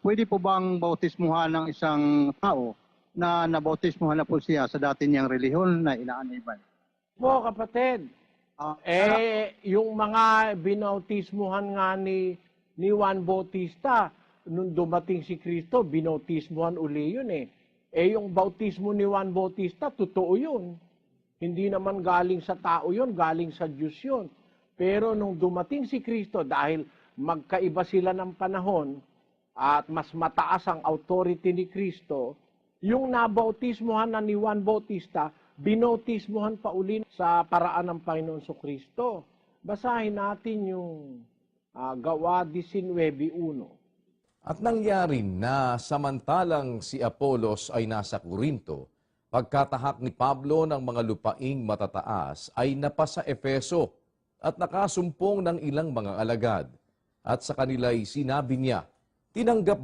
pwede po bang bautismuhan ng isang tao na nabautismuhan na po siya sa dati niyang relihiyon na inaanibay? Po, kapatid, Ah, yung mga binautismuhan nga ni Juan Bautista, nung dumating si Kristo, binautismuhan uli yun eh. Yung bautismo ni Juan Bautista, totoo yun. Hindi naman galing sa tao yun, galing sa Diyos yun. Pero nung dumating si Kristo, dahil magkaiba sila ng panahon at mas mataas ang authority ni Kristo, yung nabautismuhan na ni Juan Bautista, binautismuhan pa uli sa paraan ng Panginoon Kristo. Basahin natin yung Gawa 19:1. At nangyari na samantalang si Apolos ay nasa Corinto, pagkatahak ni Pablo ng mga lupaing matataas ay napasa Efeso at nakasumpong ng ilang mga alagad. At sa kanila'y sinabi niya, tinanggap